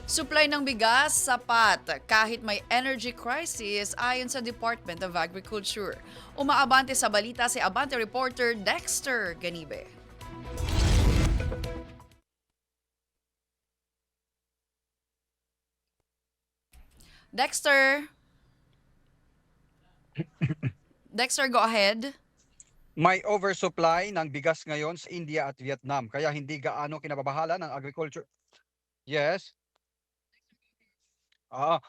Supply ng bigas sapat kahit may energy crisis ayon sa Department of Agriculture. Umaabante sa balita si Abante reporter Dexter Ganibe. Dexter, Dexter, go ahead. May oversupply ng bigas ngayon sa India at Vietnam kaya hindi gaano kinababahala ng agriculture. Yes.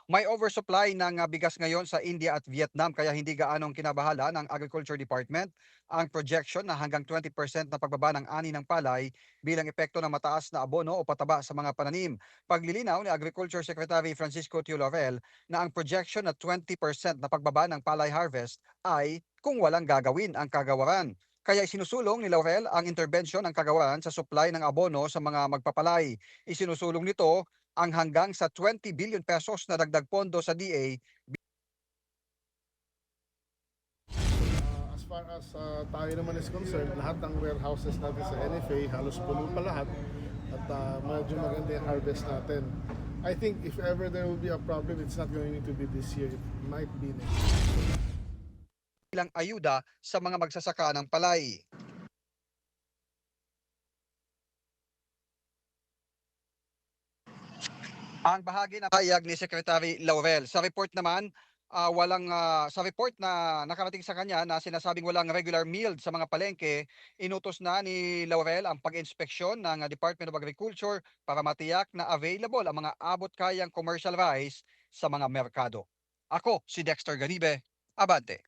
May oversupply ng bigas ngayon sa India at Vietnam kaya hindi gaanong kinabahala ng Agriculture Department ang projection na hanggang 20% na pagbaba ng ani ng palay bilang epekto ng mataas na abono o pataba sa mga pananim. Paglilinaw ni Agriculture Secretary Francisco Tio Laurel na ang projection na 20% na pagbaba ng palay harvest ay kung walang gagawin ang kagawaran. Kaya isinusulong ni Laurel ang intervention ng kagawaran sa supply ng abono sa mga magpapalay. Isinusulong nito ang hanggang sa 20 billion pesos na dagdag pondo sa DA. As far as tayo naman is concerned, lahat ng warehouses natin sa NFA, halos puno pa lahat at medyo maganda yung harvest natin. I think if ever there will be a problem, it's not going to be this year. It might be next year. Bilang ayuda sa mga magsasaka ng palay. Ang bahagi ng pahayag ni Secretary Laurel. Sa report naman, sa report na nakarating sa kanya na sinasabing walang regular meal sa mga palengke, inutos na ni Laurel ang pag-inspeksyon ng Department of Agriculture para matiyak na available ang mga abot kayang commercial rice sa mga merkado. Ako si Dexter Ganibe, Abante.